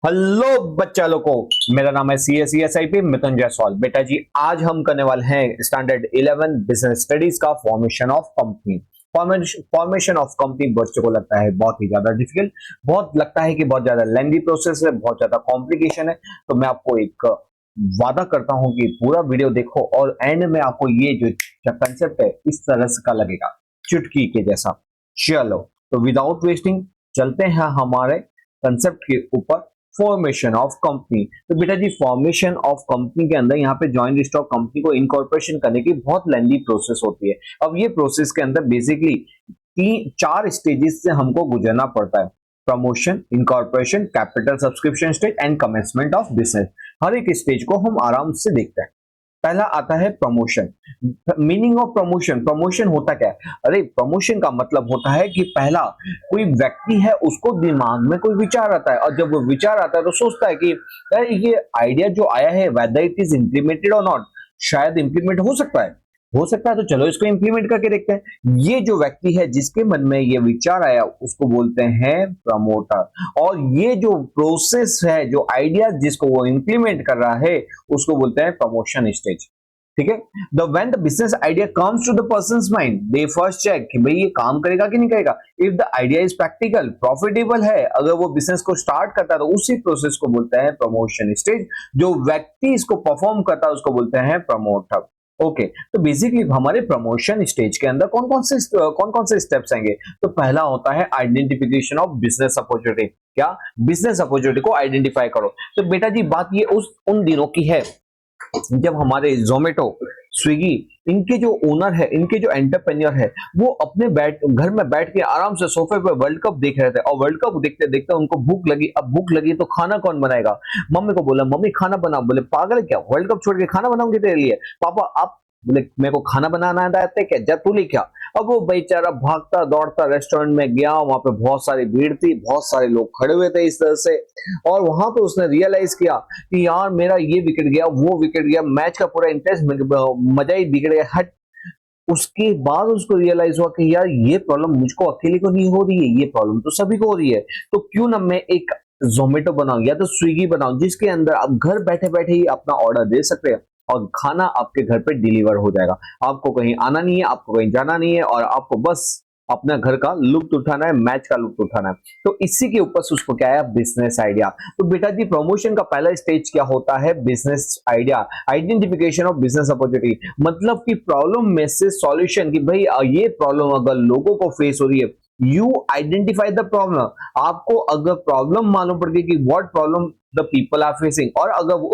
Hello बच्चा लोग को, मेरा नाम है CSESIP मिथुन जायसवाल। बेटा जी, आज हम करने वाले हैं स्टैंडर्ड 11 बिजनेस स्टडीज का formation of company. Formation of company बच्चों को लगता है बहुत ही ज्यादा डिफिकल्ट, बहुत लगता है कि बहुत ज्यादा लेंदी प्रोसेस है, बहुत ज्यादा कॉम्प्लिकेशन है। तो मैं आपको एक वादा करता हूं कि पूरा वीडियो देखो और एंड में आपको ये जो कंसेप्ट है इस तरह से का लगेगा, चुटकी के जैसा। चलो, तो विदाउट वेस्टिंग चलते हैं हमारे कंसेप्ट के ऊपर। Formation of company. तो बेटा जी, फॉर्मेशन ऑफ कंपनी के अंदर यहाँ पे जॉइंट स्टॉक कंपनी को इनकॉर्पोरेशन करने की बहुत लेंदी प्रोसेस होती है। अब ये प्रोसेस के अंदर बेसिकली तीन चार स्टेजेस से हमको गुजरना पड़ता है: promotion, incorporation, capital subscription stage and commencement of business. हर एक स्टेज को हम आराम से देखते हैं। पहला आता है promotion. Meaning of promotion, promotion होता क्या है? अरे, प्रमोशन का मतलब होता है कि पहला कोई व्यक्ति है, उसको दिमाग में कोई विचार आता है, और जब वो विचार आता है तो सोचता है कि यार ये आइडिया जो आया है, वेदर इट इज इम्प्लीमेंटेड और नॉट, शायद इंप्लीमेंट हो सकता है, हो सकता है, तो चलो इसको इंप्लीमेंट करके देखते हैं। ये जो व्यक्ति है जिसके मन में ये विचार आया, उसको बोलते हैं प्रमोटर। और ये जो प्रोसेस है, जो आइडिया जिसको वो इंप्लीमेंट कर रहा है, उसको बोलते हैं प्रमोशन स्टेज। ठीक है। The when the business idea comes to the person's mind, they first check कि भाई ये काम करेगा कि नहीं करेगा। If the idea is practical, profitable है, अगर वो बिजनेस को स्टार्ट करता है तो उसी प्रोसेस को बोलते हैं प्रमोशन स्टेज। जो व्यक्ति इसको परफॉर्म करता है उसको बोलते हैं प्रमोटर। ओके, तो बेसिकली हमारे प्रमोशन स्टेज के अंदर कौन कौन से स्टेप्स आएंगे? तो पहला होता है आइडेंटिफिकेशन ऑफ बिजनेस अपॉर्चुनिटी। क्या? बिजनेस अपॉर्चुनिटी को आइडेंटिफाई करो। तो बेटा जी, बात ये उन दिनों की है जब हमारे जोमेटो, स्विगी, इनके जो ओनर है, इनके जो एंटरप्रेन्योर है, वो अपने घर में बैठ के आराम से सोफे पे वर्ल्ड कप देख रहे थे, और वर्ल्ड कप देखते देखते उनको भूख लगी। अब भूख लगी तो खाना कौन बनाएगा? मम्मी को बोला, मम्मी खाना बनाओ। बोले, पागल है क्या, वर्ल्ड कप छोड़ के खाना बनाऊंगी तेरे लिए? पापा आप, बोले मेरे को खाना बनाना आता है क्या, जा तू ले क्या। अब वो बेचारा भागता दौड़ता रेस्टोरेंट में गया, वहां पे बहुत सारी भीड़ थी, बहुत सारे लोग खड़े हुए थे इस तरह से, और वहां पे उसने रियलाइज किया कि यार मेरा ये विकेट गया, वो विकेट गया, मैच का पूरा इंटरेस्ट, मजा ही बिगड़ गया, हट। उसके बाद उसको रियलाइज हुआ कि यार ये प्रॉब्लम मुझको अकेले को नहीं हो रही है, ये प्रॉब्लम तो सभी को हो रही है। तो क्यों ना मैं एक जोमेटो बनाऊं या तो स्विगी बनाऊं, जिसके अंदर आप घर बैठे बैठे ही अपना ऑर्डर दे सकते हैं और खाना आपके घर पे डिलीवर हो जाएगा। आपको कहीं आना नहीं है, आपको कहीं जाना नहीं है, और आपको बस अपना घर का लुत्फ उठाना है, मैच का लुत्फ उठाना है। तो इसी के ऊपर से उसको क्या है, बिजनेस आइडिया। तो बेटा जी, प्रमोशन का पहला स्टेज क्या होता है? Business idea, identification of business opportunity. मतलब कि प्रॉब्लम में से सॉल्यूशन, कि भाई ये प्रॉब्लम अगर लोगों को फेस हो रही है, यू आइडेंटिफाई द प्रॉब्लम। आपको अगर प्रॉब्लम मालूम पड़ गई कि what problem the people are facing, और अगर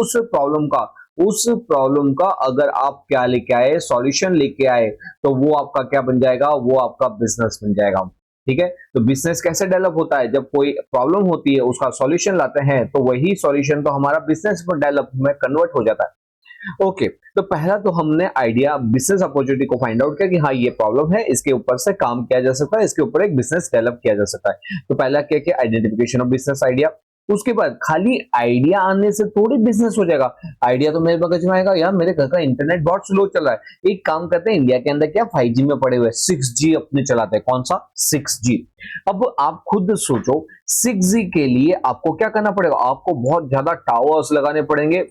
उस प्रॉब्लम का अगर आप क्या लेके आए, सॉल्यूशन लेके आए, तो वो आपका क्या बन जाएगा? वो आपका बिजनेस बन जाएगा। ठीक है। तो बिजनेस कैसे डेवलप होता है? जब कोई प्रॉब्लम होती है, उसका सॉल्यूशन लाते हैं, तो वही सॉल्यूशन तो हमारा बिजनेस में डेवलप में कन्वर्ट हो जाता है। ओके, तो पहला तो हमने आइडिया, बिजनेस अपॉर्चुनिटी को फाइंड आउट किया कि हाँ ये प्रॉब्लम है, इसके ऊपर से काम किया जा सकता है, इसके ऊपर एक बिजनेस डेवलप किया जा सकता है। तो पहला क्या किया? Identification of business idea. उसके बाद खाली आइडिया आने से थोड़ी बिजनेस हो जाएगा। आइडिया तो मेरे मगज में आएगा, यार मेरे घर का इंटरनेट बहुत स्लो चल रहा है, एक काम करते हैं, इंडिया के अंदर क्या 5G में पड़े हुए 6G अपने चलाते हैं। कौन सा? 6G। अब आप खुद सोचो, 6G के लिए आपको क्या करना पड़ेगा? आपको बहुत ज्यादा टावर्स लगाने पड़ेंगे,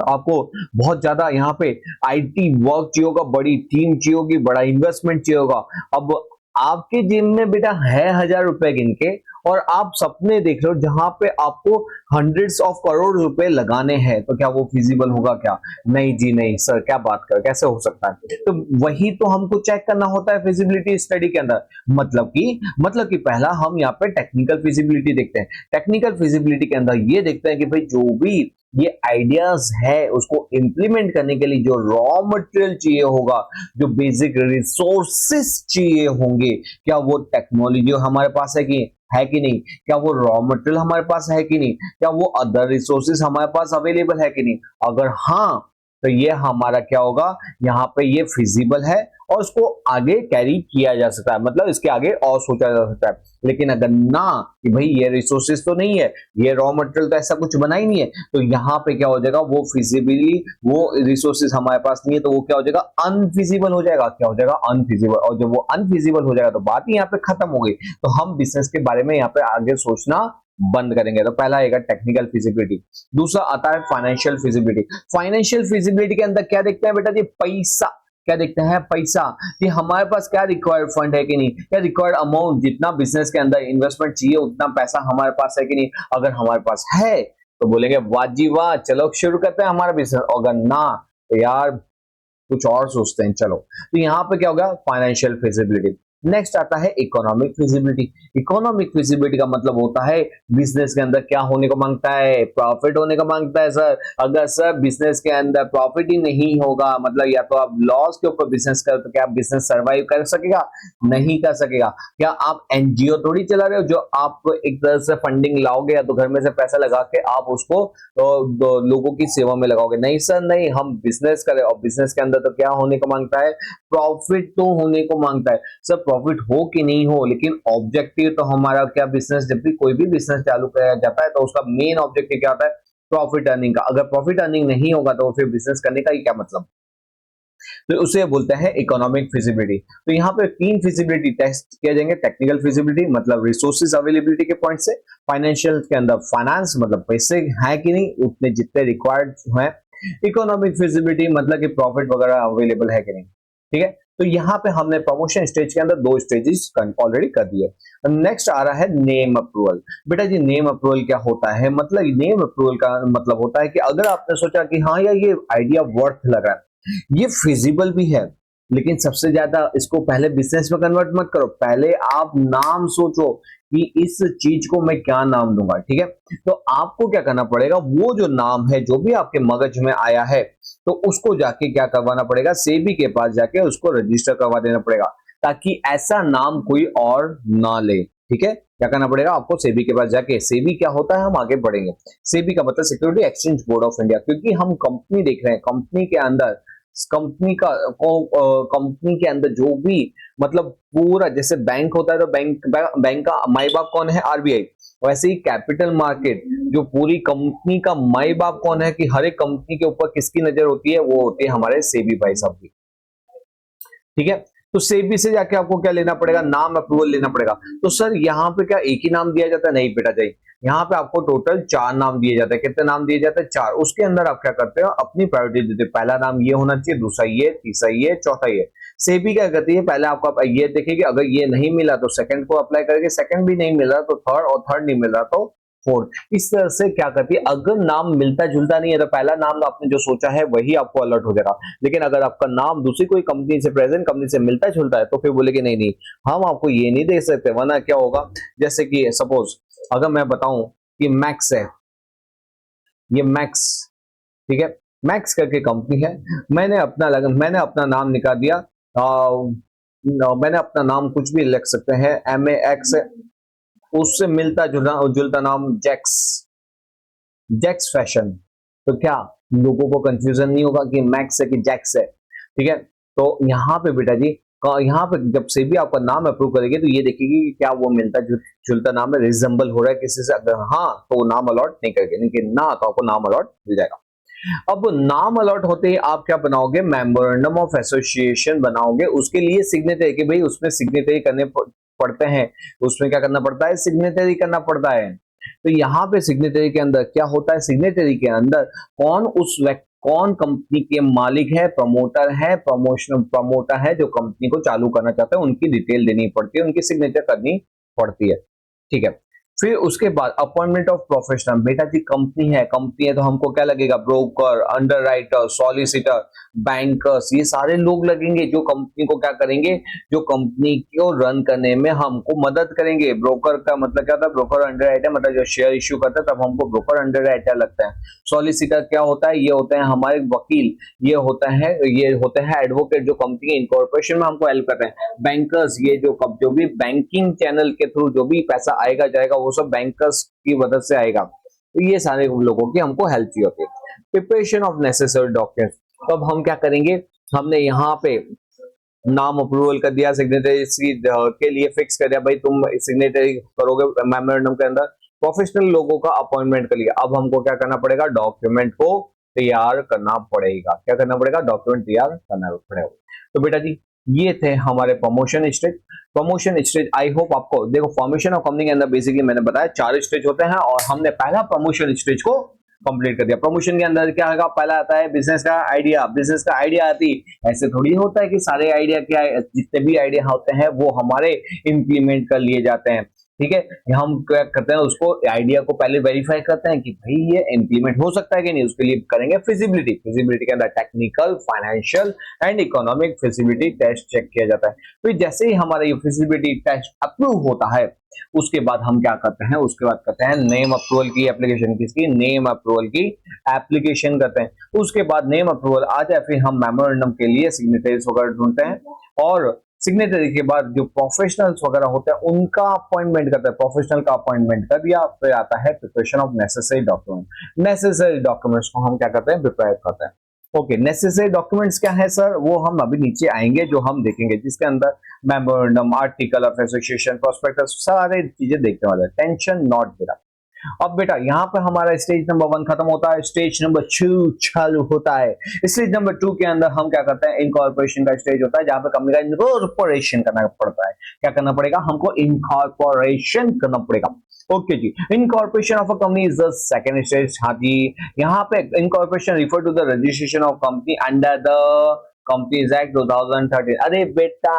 आपको बहुत ज्यादा यहाँ पे आईटी वर्क चाहिए होगा, बड़ी टीम चाहिए होगी, बड़ा इन्वेस्टमेंट चाहिए होगा। अब आपके जेब में बेटा है 1,000 रुपए गिन के, और आप सपने देख रहे हो जहां पे आपको हंड्रेड्स ऑफ करोड़ रुपए लगाने हैं, तो क्या वो फिजिबल होगा क्या? नहीं जी नहीं सर, क्या बात कर, कैसे हो सकता है? तो वही तो हमको चेक करना होता है फिजिबिलिटी स्टडी के अंदर। मतलब कि पहला हम यहाँ पे टेक्निकल फिजिबिलिटी देखते हैं। टेक्निकल फिजिबिलिटी के अंदर ये देखते हैं कि भाई जो भी ये आइडियाज है, उसको इंप्लीमेंट करने के लिए जो रॉ मटेरियल चाहिए होगा, जो बेसिक रिसोर्सेस चाहिए होंगे, क्या वो टेक्नोलॉजी हमारे पास है कि नहीं? क्या वो रॉ मटेरियल हमारे पास है कि नहीं? क्या वो अदर रिसोर्सेस हमारे पास अवेलेबल है कि नहीं? अगर हाँ, तो ये हमारा क्या होगा, यहाँ पे ये फिजिबल है और उसको आगे कैरी किया जा सकता है, मतलब इसके आगे और सोचा जा सकता है। लेकिन अगर ना, कि भाई ये रिसोर्सेस तो नहीं है, ये रॉ मटेरियल तो ऐसा कुछ बना ही नहीं है, तो यहाँ पे क्या हो जाएगा, वो फिजिबली वो रिसोर्सेस हमारे पास नहीं है, तो वो क्या हो जाएगा, अनफिजिबल हो जाएगा। क्या हो जाएगा? अनफिजिबल। और जब वो अनफिजिबल हो जाएगा तो बात ही यहाँ पे खत्म हो गई। तो हम बिजनेस के बारे में यहाँ पे आगे सोचना बंद करेंगे। तो पहला आएगा टेक्निकल फिजिबिलिटी, दूसरा आता है फाइनेंशियल फिजिबिलिटी। फाइनेंशियल फिजिबिलिटी के अंदर क्या देखते हैं बेटा जी, पैसा। क्या देखते हैं, पैसा, कि हमारे पास क्या रिक्वायर्ड फंड है कि नहीं, क्या रिक्वायर्ड अमाउंट, जितना बिजनेस के अंदर इन्वेस्टमेंट चाहिए उतना पैसा हमारे पास है कि नहीं। अगर हमारे पास है तो बोलेंगे वाह जी वाह, चलो शुरू करते हैं हमारा बिजनेस। अगर ना तो यार कुछ और सोचते हैं, चलो। तो यहाँ पे क्या होगा, फाइनेंशियल फिजिबिलिटी। नेक्स्ट आता है इकोनॉमिक फिजिबिलिटी। इकोनॉमिक फिजिबिलिटी का मतलब होता है बिजनेस के अंदर क्या होने को मांगता है, प्रॉफिट होने को मांगता है सर। अगर सर बिजनेस के अंदर प्रॉफिट ही नहीं होगा, मतलब या तो आप लॉस के ऊपर बिजनेस करो, तो क्या बिजनेस सर्वाइव कर सकेगा, नहीं कर सकेगा। क्या आप एनजीओ थोड़ी चला रहे हो जो आपको एक तरह से फंडिंग लाओगे या तो घर में से पैसा लगा के आप उसको तो लोगों की सेवा में लगाओगे, नहीं सर नहीं। हम बिजनेस करें और बिजनेस के अंदर तो क्या होने को मांगता है, प्रॉफिट तो होने को मांगता है। सर प्रॉफिट हो कि नहीं हो, लेकिन ऑब्जेक्टिव तो हमारा क्या, बिजनेस जब भी कोई भी बिजनेस चालू किया जाता है तो उसका मेन ऑब्जेक्टिव क्या होता है, प्रॉफिट अर्निंग का। अगर प्रॉफिट अर्निंग नहीं होगा तो फिर बिजनेस करने का ही क्या मतलब। तो उसे बोलते हैं इकोनॉमिक फिजिबिलिटी। तो यहाँ पे 3 फिजिबिलिटी टेस्ट किए जाएंगे। टेक्निकल फिजिबिलिटी मतलब रिसोर्सेज अवेलेबिलिटी के पॉइंट से, फाइनेंशियल के अंदर फाइनेंस मतलब पैसे हैं कि नहीं उतने जितने रिक्वायर्ड हैं, इकोनॉमिक फिजिबिलिटी मतलब कि प्रॉफिट वगैरह अवेलेबल है कि नहीं। ठीक है, तो यहाँ पे हमने प्रमोशन स्टेज के अंदर 2 स्टेजेस ऑलरेडी कर दिए। नेक्स्ट आ रहा है नेम अप्रूवल। बेटा जी नेम अप्रूवल क्या होता है, मतलब नेम अप्रूवल का मतलब होता है कि अगर आपने सोचा कि हाँ यार ये आइडिया वर्थ लग रहा है, ये फिजिबल भी है, लेकिन सबसे ज्यादा इसको पहले बिजनेस में कन्वर्ट मत करो, पहले आप नाम सोचो कि इस चीज को मैं क्या नाम दूंगा। ठीक है, तो आपको क्या करना पड़ेगा, वो जो नाम है जो भी आपके मगज में आया है तो उसको जाके क्या करवाना पड़ेगा, सेबी के पास जाके उसको रजिस्टर करवा देना पड़ेगा, ताकि ऐसा नाम कोई और ना ले। ठीक है, क्या करना पड़ेगा आपको, सेबी के पास जाके। सेबी क्या होता है हम आगे बढ़ेंगे। सेबी का मतलब security exchange board of India, क्योंकि हम कंपनी देख रहे हैं, कंपनी के अंदर कंपनी के अंदर जो भी मतलब पूरा जैसे बैंक होता है तो बैंक का माई बाप कौन है, आरबीआई। वैसे ही कैपिटल मार्केट जो पूरी कंपनी का माई बाप कौन है, कि हर एक कंपनी के ऊपर किसकी नजर होती है, वो होती है हमारे सेबी भाई साहब की। ठीक है, तो सेबी से जाके आपको क्या लेना पड़ेगा, नाम अप्रूवल लेना पड़ेगा। तो सर यहाँ पे क्या एक ही नाम दिया जाता है, नहीं बेटा जी, यहाँ पे आपको टोटल 4 नाम दिए जाते हैं। कितने नाम दिए जाते हैं, 4। उसके अंदर आप क्या करते हो, अपनी प्रायोरिटी देते हो, पहला नाम ये होना चाहिए, दूसरा ये, तीसरा ये, चौथा ये। सेबी क्या करती है, पहले आपको ये देखेगी, अगर ये नहीं मिला तो सेकंड को अप्लाई करेगी, सेकंड भी नहीं मिल रहा तो थर्ड, और थर्ड नहीं मिल रहा तो फोर्थ। इस तरह से क्या करती है, अगर नाम मिलता जुलता नहीं है तो पहला नाम आपने जो सोचा है वही आपको अलर्ट हो जाएगा। लेकिन अगर आपका नाम दूसरी कोई कंपनी से, प्रेजेंट कंपनी से मिलता जुलता है तो फिर बोलेगी नहीं नहीं हम आपको ये नहीं दे सकते, वरना क्या होगा, जैसे कि सपोज अगर मैं बताऊं कि मैक्स है, ये मैक्स, ठीक है, मैक्स करके कंपनी है, मैंने अपना नाम निकाल दिया, मैंने अपना नाम कुछ भी लिख सकते हैं, MAX, उससे मिलता जुलता नाम जैक्स, जैक्स फैशन। तो क्या लोगों को कंफ्यूजन नहीं होगा कि मैक्स है कि जैक्स है। ठीक है, तो यहाँ पे बेटा जी, यहाँ पे जब से भी आपका नाम अप्रूव करेगी तो ये देखेगी कि क्या वो मिलता जुलता नाम है, रिजेंबल हो रहा है किसी से। अगर हाँ तो वो नाम अलॉट नहीं करेगी, लेकिन ना तो आपको नाम अलॉट मिल जाएगा। अब नाम अलॉट होते ही आप क्या बनाओगे, मेमोरेंडम ऑफ एसोसिएशन बनाओगे। उसके लिए सिग्नेचर, कि भाई उसमें सिग्नेचरी करने पड़ते हैं, उसमें क्या करना पड़ता है, सिग्नेचरी करना पड़ता है। तो यहाँ पे सिग्नेचरी के अंदर क्या होता है, सिग्नेचरी के अंदर कौन कंपनी के मालिक है, प्रमोटर है जो कंपनी को चालू करना चाहता है, उनकी डिटेल देनी पड़ती है, उनकी सिग्नेचर करनी पड़ती है। ठीक है, फिर उसके बाद अपॉइंटमेंट ऑफ प्रोफेशनल। बेटा जी कंपनी है तो हमको क्या लगेगा, ब्रोकर, अंडरराइटर, सॉलिसिटर, बैंकर्स, ये सारे लोग लगेंगे जो कंपनी को क्या करेंगे, जो कंपनी को रन करने में हमको मदद करेंगे। ब्रोकर का मतलब क्या होता है, ब्रोकर अंडरराइटर मतलब जो शेयर इश्यू करता है तब हमको ब्रोकर अंडरराइटर लगता है। सॉलिसिटर क्या होता है, ये होते हैं हमारे वकील, ये होते हैं एडवोकेट जो कंपनी इनकॉर्पोरेशन में हमको हेल्प करते हैं। बैंकर्स, ये जो भी बैंकिंग चैनल के थ्रू जो भी पैसा आएगा जाएगा वो सब बैंकर्स की मदद से आएगा। तो ये सारे लोगों की हमको हेल्प चाहिए होती है। Preparation of necessary documents. तो अब हम क्या करेंगे, हमने यहाँ पे नाम अप्रूवल कर दिया, सिग्नेटरी के लिए फिक्स कर दिया, भाई तुम सिग्नेटरी करोगे मेमोरेंडम के अंदर, प्रोफेशनल लोगों का अपॉइंटमेंट कर लिया। अब हमको क्या करना पड़ेगा, डॉक्यूमेंट को तैयार करना पड़ेगा। क्या करना पड़ेगा, डॉक्यूमेंट तैयार करना पड़ेगा। तो बेटा जी ये थे हमारे promotion stage. Promotion stage I hope आपको, देखो फॉर्मेशन ऑफ कंपनी के अंदर बेसिकली मैंने बताया 4 स्टेज होते हैं और हमने पहला प्रमोशन स्टेज को कंप्लीट कर दिया। प्रमोशन के अंदर क्या होगा, पहला आता है बिजनेस का आइडिया। बिजनेस का आइडिया आती, ऐसे थोड़ी होता है कि सारे आइडिया क्या जितने भी आइडिया होते हैं वो हमारे इंप्लीमेंट कर लिए जाते हैं। ठीक है, हम क्या करते हैं, उसको आइडिया को पहले वेरीफाई करते हैं कि भाई ये इंप्लीमेंट हो सकता है कि नहीं। उसके लिए करेंगे फिजिबिलिटी। फिजिबिलिटी के अंदर technical, financial and economic feasibility test check किया जाता है। तो जैसे ही हमारा ये फिजिबिलिटी टेस्ट अप्रूव होता है, उसके बाद हम क्या करते हैं, उसके बाद करते हैं नेम अप्रूवल की एप्लीकेशन। किसकी? नेम अप्रूवल की एप्लीकेशन करते हैं। उसके बाद नेम अप्रूवल आ जाए, फिर हम मेमोरेंडम के लिए सिग्नेचरीज वगैरह ढूंढते हैं और सिग्नेचरी के बाद जो प्रोफेशनल्स वगैरह होते हैं उनका अपॉइंटमेंट करते हैं। प्रोफेशनल का अपॉइंटमेंट कर दिया, फिर आता है preparation of necessary document. Necessary documents को हम क्या करते हैं, प्रिपेयर करते हैं। ओके, नेसेसरी डॉक्यूमेंट्स क्या है सर, वो हम अभी नीचे आएंगे जो हम देखेंगे, जिसके अंदर memorandum, article of association, prospectus, सारे चीजें देखने वाले हैं। टेंशन नॉट बेटा। अब बेटा यहाँ पे हमारा स्टेज नंबर 1 खत्म होता है, स्टेज नंबर 2 चालू होता है। स्टेज नंबर 2 के अंदर हम क्या करते हैं, इनकॉर्पोरेशन का स्टेज होता है, जहां पे कंपनी का इनकॉर्पोरेशन करना पड़ता है। क्या करना पड़ेगा हमको? इनकॉर्पोरेशन करना पड़ेगा। ओके जी, incorporation of a company is the second stage. हाँ जी, यहाँ पे incorporation refer to the registration of company under the companies act 2013। अरे बेटा,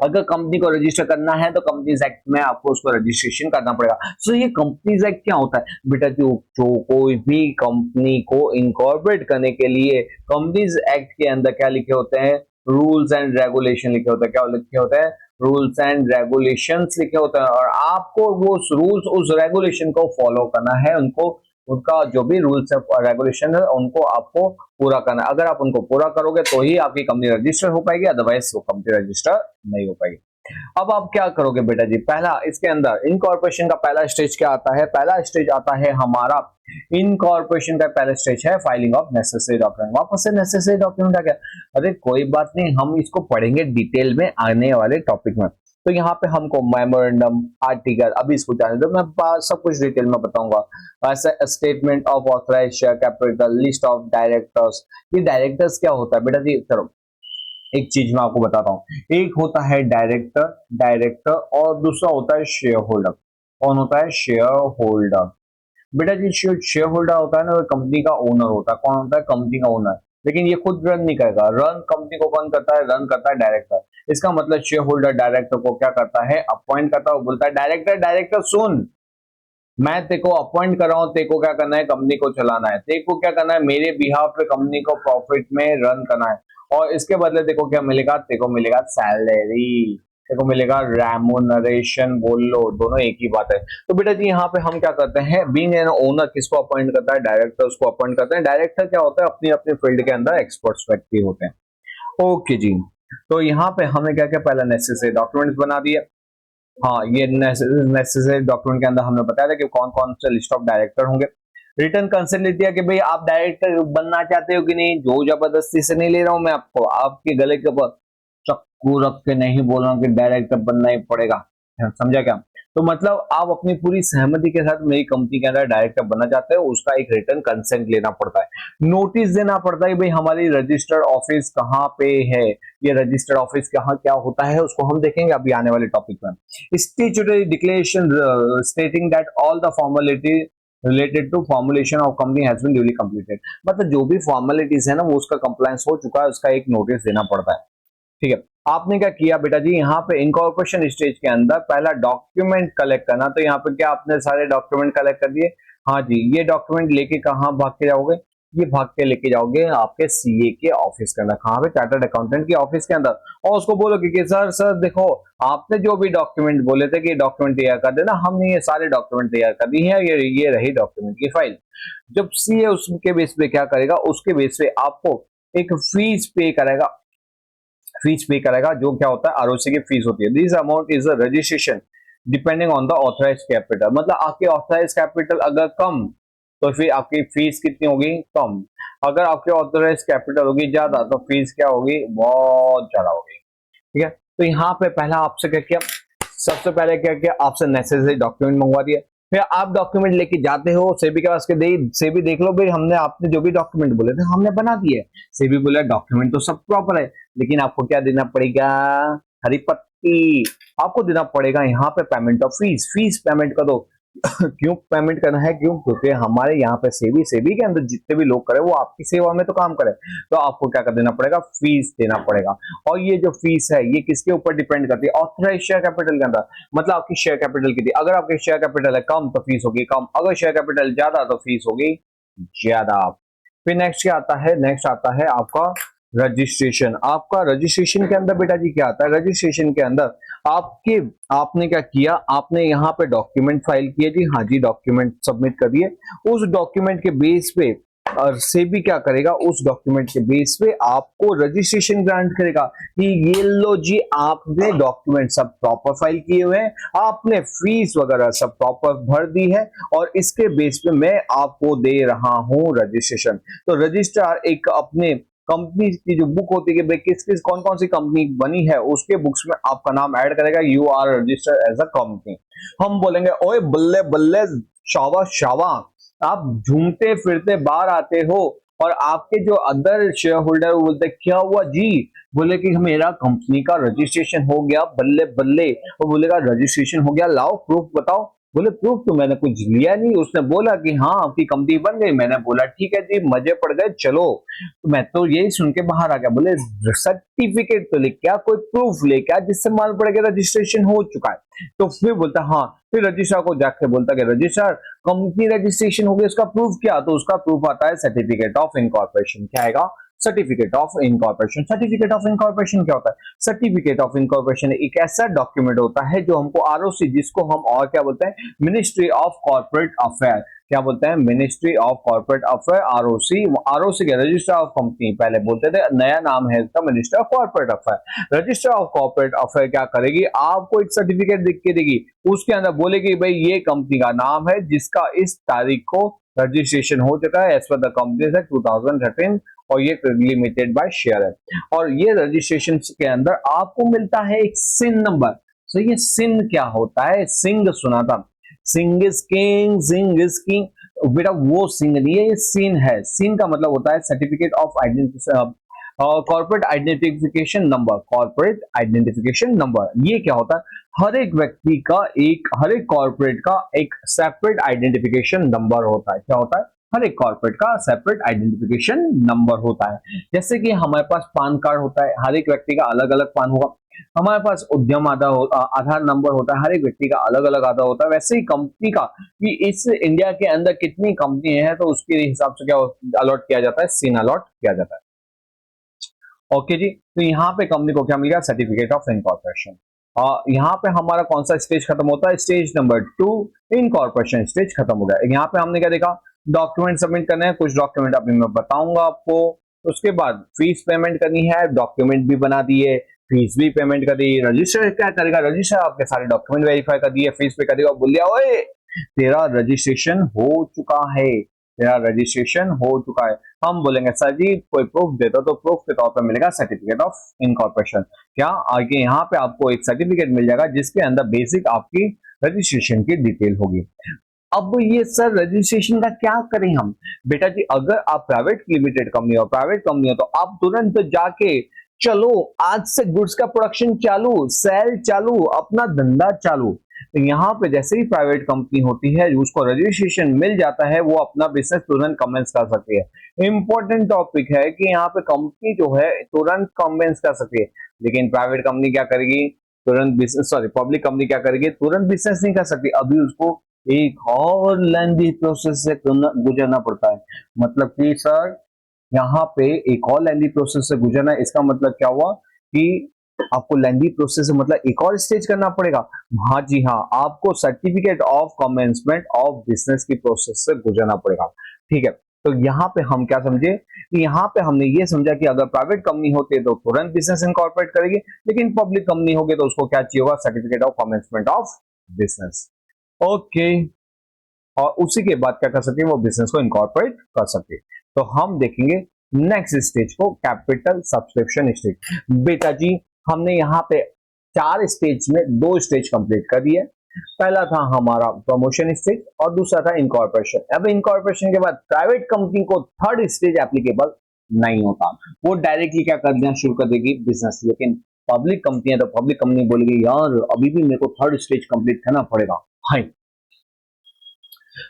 अगर कंपनी को रजिस्टर करना है तो कंपनीज एक्ट में आपको उसको रजिस्ट्रेशन करना पड़ेगा। सो ये कंपनीज एक्ट क्या होता है बेटा? जो कोई भी कंपनी को इनकॉर्पोरेट करने के लिए कंपनीज एक्ट के अंदर क्या लिखे होते हैं? रूल्स एंड रेगुलेशन लिखे होते हैं। क्या लिखे होते हैं? रूल्स एंड रेगुलेशंस लिखे होते हैं, और आपको वो रूल्स, उस रेगुलेशन को फॉलो करना है। उनका जो भी रूल्स है, रेगुलेशन है, उनको आपको पूरा करना है। अगर आप उनको पूरा करोगे तो ही आपकी कंपनी रजिस्टर हो पाएगी, अदरवाइज वो कंपनी रजिस्टर नहीं हो पाएगी। अब आप क्या करोगे बेटा जी, पहला इसके अंदर इनकॉर्पोरेशन का पहला स्टेज क्या आता है? पहला स्टेज आता है हमारा इनकॉर्पोरेशन का पहला स्टेज है फाइलिंग ऑफ नेसेसरी डॉक्यूमेंट। वापस से नेसेसरी डॉक्यूमेंट का क्या? अरे कोई बात नहीं, हम इसको पढ़ेंगे डिटेल में आने वाले टॉपिक में। तो यहाँ पे हमको मेमोरेंडम, आर्टिकल, अभी इसको जाने दो, मैं सब कुछ डिटेल में बताऊंगा। Statement of authorised share capital, list of directors. ये डायरेक्टर्स क्या होता है बेटा जी? चलो एक चीज मैं आपको बताता हूँ। एक होता है डायरेक्टर और दूसरा होता है शेयर होल्डर। कौन होता है? Share holder. बेटा जी शेयर होल्डर होता है ना, वो कंपनी का ओनर होता है। कौन होता है? कंपनी का ओनर। लेकिन ये खुद रन नहीं करेगा, रन कंपनी को कौन करता है? रन करता है डायरेक्टर। इसका मतलब शेयर होल्डर डायरेक्टर को क्या करता है? अपॉइंट करता है। वो बोलता है डायरेक्टर सुन, मैं तेको अपॉइंट कर रहा हूँ, तेको क्या करना है? कंपनी को चलाना है। तेको क्या करना है? मेरे बिहाफ पे कंपनी को प्रॉफिट में रन करना है, और इसके बदले देखो क्या मिलेगा? तेको मिलेगा सैलरी, देखो मिलेगा रेमुनरेशन। बोल लो, दोनों एक ही बात है। तो बेटा जी यहाँ पे हम क्या करते हैं, बीइंग एन ओनर किसको अपॉइंट करता है? डायरेक्टर उसको अपॉइंट करते हैं। डायरेक्टर क्या होता है? अपनी अपनी फील्ड के अंदर एक्सपर्ट्स व्यक्ति होते हैं। ओके जी, तो यहाँ पे हमें क्या क्या पहला नेसेसरी डॉक्यूमेंट्स बना दिए। हाँ, ये नेसेसरी डॉक्यूमेंट के अंदर हमने बताया था कि कौन कौन से लिस्ट ऑफ डायरेक्टर होंगे। रिटर्न कंसेंट ले दिया कि भाई आप डायरेक्टर बनना चाहते हो कि नहीं। जो जबरदस्ती से नहीं ले रहा हूं मैं आपको, आपके गले के ऊपर चक्कू रख के नहीं बोल रहा हूँ कि डायरेक्टर बनना ही पड़ेगा। समझा क्या? तो मतलब आप अपनी पूरी सहमति के साथ मेरी कंपनी के अंदर डायरेक्टर बनना चाहते हो, उसका एक रिटर्न कंसेंट लेना पड़ता है। नोटिस देना पड़ता है भाई हमारी रजिस्टर्ड ऑफिस कहाँ पे है। ये रजिस्टर्ड ऑफिस कहाँ क्या होता है उसको हम देखेंगे अभी आने वाले टॉपिक में। Statutory declaration stating that all the formality related to formulation of company has been duly completed. मतलब जो भी फॉर्मेलिटीज है ना वो उसका कंप्लायंस हो चुका है, उसका एक नोटिस देना पड़ता है। ठीक है, आपने क्या किया बेटा जी, यहाँ पे इनकॉर्पोरेशन स्टेज के अंदर पहला डॉक्यूमेंट कलेक्ट करना। तो यहाँ पे क्या आपने सारे डॉक्यूमेंट कलेक्ट कर दिए? हाँ जी, ये डॉक्यूमेंट लेके कहाँ भाग के जाओगे? ये भाग के लेके जाओगे आपके सीए के ऑफिस के अंदर। कहाँ पे? चार्टर्ड अकाउंटेंट के ऑफिस के अंदर। और उसको बोलोगे कि सर देखो आपने जो भी डॉक्यूमेंट बोले थे कि डॉक्यूमेंट तैयार कर देना, हमने ये सारे डॉक्यूमेंट तैयार कर दिए हैं, ये रही डॉक्यूमेंट की फाइल। जब सीए उसके बेस पे क्या करेगा, उसके बेस पे आपको एक फीस पे करेगा। फीस पे करेगा जो क्या होता है? आरओसी की फीस होती है। This amount is the registration depending on the authorise capital. मतलब आपके ऑथराइज कैपिटल अगर कम तो फिर आपकी फीस कितनी होगी? कम। अगर आपके ऑथराइज कैपिटल होगी ज्यादा तो फीस क्या होगी? बहुत ज्यादा होगी। ठीक है, तो यहाँ पे पहला आपसे क्या किया? सबसे पहले क्या किया? आपसे नेसेसरी डॉक्यूमेंट मंगवा दिया। फिर आप डॉक्यूमेंट लेके जाते हो सेबी के पास के दे, सेबी देख लो भाई हमने आपने जो भी डॉक्यूमेंट बोले थे हमने बना दिए। सेबी बोला डॉक्यूमेंट तो सब प्रॉपर है, लेकिन आपको क्या देना पड़ेगा, हरी पत्ती। आपको देना पड़ेगा यहाँ पे payment of fees, fees payment कर दो। क्यों पेमेंट करना है, क्यों, क्योंकि हमारे यहाँ पे सेबी सेबी के अंदर जितने भी लोग करे वो आपकी सेवा में तो काम करे, तो आपको क्या कर देना पड़ेगा, फीस देना पड़ेगा। और ये जो फीस है ये किसके ऊपर डिपेंड करती है, ऑथराइज शेयर कैपिटल के अंदर, मतलब आपकी शेयर कैपिटल कितनी, अगर आपकी शेयर कैपिटल है कम तो फीस होगी कम, अगर शेयर कैपिटल ज्यादा तो फीस होगी ज्यादा। फिर नेक्स्ट क्या आता है, नेक्स्ट आता है आपका रजिस्ट्रेशन। आपका रजिस्ट्रेशन के अंदर बेटा जी क्या आता है, रजिस्ट्रेशन के अंदर आपने क्या किया, आपने यहाँ पे डॉक्यूमेंट फाइल किए जी, हाँ जी डॉक्यूमेंट सबमिट कर दिए। उस डॉक्यूमेंट के बेस पे और सेबी क्या करेगा, उस डॉक्यूमेंट के बेस पे आपको रजिस्ट्रेशन ग्रांट करेगा कि ये लो जी आपने डॉक्यूमेंट सब प्रॉपर फाइल किए हुए हैं, आपने फीस वगैरह सब प्रॉपर भर दी है और इसके बेस पे मैं आपको दे रहा हूं रजिस्ट्रेशन। तो रजिस्ट्रार एक अपने कंपनी की जो बुक होती है कि भाई किस किस कौन कौन सी कंपनी बनी है उसके बुक्स में आपका नाम ऐड करेगा, you are registered as a company. हम बोलेंगे ओए बल्ले बल्ले शाबाश शाबाश, आप झूमते फिरते बाहर आते हो और आपके जो अदर शेयर होल्डर बोलते क्या हुआ जी, बोले कि मेरा कंपनी का रजिस्ट्रेशन हो गया, बल्ले बल्ले। वो बोलेगा रजिस्ट्रेशन हो गया, लाओ प्रूफ बताओ। बोले प्रूफ तो मैंने कुछ लिया नहीं, उसने बोला कि हाँ आपकी कंपनी बन गई, मैंने बोला ठीक है जी मजे पड़ गए चलो। तो मैं तो यही सुन के बाहर आ गया। बोले सर्टिफिकेट तो ले क्या, कोई प्रूफ ले क्या जिससे मालूम पड़ेगा रजिस्ट्रेशन हो चुका है। तो फिर बोलता हाँ, फिर रजिस्ट्रार को जाके बोलता कि रजिस्ट्रार कंपनी रजिस्ट्रेशन हो गया, उसका प्रूफ क्या, तो उसका प्रूफ आता है सर्टिफिकेट ऑफ इनकॉर्पोरेशन। क्या आएगा, certificate of incorporation. Certificate of incorporation क्या होता है, सर्टिफिकेट ऑफ इनकॉर्पोरेशन एक ऐसा डॉक्यूमेंट होता है जो हमको आरओसी, जिसको हम और क्या बोलते हैं, मिनिस्ट्री ऑफ कॉर्पोरेट अफेयर, क्या बोलते हैं, ministry of corporate affair, ROC. ROC के रजिस्ट्रार ऑफ कंपनी पहले बोलते थे, नया नाम है इसका ministry of corporate affair. Register of corporate affair क्या करेगी, आपको एक सर्टिफिकेट लिख के देगी, उसके अंदर बोलेगी भाई ये कंपनी का नाम है जिसका इस तारीख को रजिस्ट्रेशन हो चुका है as per the companies act 2013 और ये लिमिटेड बाय शेयर है। और ये रजिस्ट्रेशन के अंदर आपको मिलता है एक सिन नंबर। तो ये सिन क्या होता है, सिंग सुना था, सिंग is king, Singh is king, बेटा वो सिंग नहीं है, ये सिन है। सिन का मतलब होता है certificate of identity, corporate identification number, corporate identification number. ये क्या होता है, हर एक व्यक्ति का एक, हर एक कॉर्पोरेट का एक सेपरेट आइडेंटिफिकेशन नंबर होता है। क्या होता है, हर एक कॉर्पोरेट का सेपरेट आइडेंटिफिकेशन नंबर होता है। जैसे कि हमारे पास पान कार्ड होता है, हर एक व्यक्ति का अलग अलग पान होगा। हमारे पास उद्यम आधार नंबर होता है, हर एक व्यक्ति का अलग अलग आधार होता है। वैसे ही कंपनी का कि इस इंडिया के अंदर कितनी कंपनी है तो उसके हिसाब से क्या अलॉट किया जाता है, सीन अलॉट किया जाता है। ओके जी, तो यहाँ पे कंपनी को क्या मिल गया, सर्टिफिकेट ऑफ इनकॉर्पोरेशन। यहाँ पे हमारा कौन सा स्टेज खत्म होता है, स्टेज नंबर 2, इनकॉर्पोरेशन स्टेज खत्म हो गया। यहाँ पे हमने क्या देखा, डॉक्यूमेंट सबमिट करने हैं, कुछ डॉक्यूमेंट अभी मैं बताऊंगा आपको। उसके बाद फीस पेमेंट करनी है, डॉक्यूमेंट भी बना दिए, फीस भी पेमेंट कर दी। रजिस्टर क्या करेगा, रजिस्टर आपके सारे डॉक्यूमेंट वेरीफाई कर दिए, फीस पे कर देगा, बोल दिया ओए तेरा रजिस्ट्रेशन हो चुका है, तेरा रजिस्ट्रेशन हो चुका है। हम बोलेंगे सर जी कोई प्रूफ देता, तो प्रूफ के तौर पर मिलेगा सर्टिफिकेट ऑफ इनकॉर्पोरेशन। क्या आगे यहाँ पे आपको एक सर्टिफिकेट मिल जाएगा जिसके अंदर बेसिक आपकी रजिस्ट्रेशन की डिटेल होगी। अब ये सर रजिस्ट्रेशन का क्या करें हम, बेटा जी अगर आप प्राइवेट लिमिटेड कंपनी हो, प्राइवेट कंपनी हो, तो आप तुरंत जाके चलो आज से गुड्स का प्रोडक्शन चालू, सेल चालू, अपना धंधा चालू। तो यहाँ पे जैसे ही प्राइवेट कंपनी होती है उसको रजिस्ट्रेशन मिल जाता है, वो अपना बिजनेस तुरंत कमेंस कर सकती है। इंपॉर्टेंट टॉपिक है कि यहाँ पे कंपनी जो है तुरंत कमेंस कर सकती है, लेकिन प्राइवेट कंपनी क्या करेगी, तुरंत बिजनेस, सॉरी पब्लिक कंपनी क्या करेगी, तुरंत बिजनेस नहीं कर सकती, अभी उसको एक और लेंथी प्रोसेस से गुजरना पड़ता है। मतलब कि सर यहाँ पे एक और लेंथी प्रोसेस से गुजरना, इसका मतलब क्या हुआ कि आपको लेंथी प्रोसेस से मतलब एक और स्टेज करना पड़ेगा। हाँ जी हाँ, आपको certificate of commencement of business की प्रोसेस से गुजरना पड़ेगा। ठीक है, तो यहाँ पे हम क्या समझे कि यहाँ पे हमने ये समझा कि अगर प्राइवेट कंपनी होती है तो तुरंत बिजनेस इनकॉर्पोरेट करेगी, लेकिन पब्लिक कंपनी होगी तो उसको क्या चाहिए होगा, certificate of commencement of business. Okay, और उसी के बाद क्या कर सकती है, वो बिजनेस को इनकॉर्पोरेट कर सकती है। तो हम देखेंगे नेक्स्ट स्टेज को, कैपिटल सब्सक्रिप्शन स्टेज। बेटा जी हमने यहाँ पे 4 स्टेज में 2 स्टेज कंप्लीट कर दिए। पहला था हमारा प्रमोशन स्टेज और दूसरा था इनकॉर्पोरेशन। अब इनकॉर्पोरेशन के बाद प्राइवेट कंपनी को थर्ड स्टेज एप्लीकेबल नहीं होता, वो डायरेक्टली क्या कर देना शुरू कर देगी बिजनेस। लेकिन पब्लिक कंपनी है तो पब्लिक कंपनी बोलेगी यार अभी भी मेरे को थर्ड स्टेज कंप्लीट करना पड़ेगा। हाँ,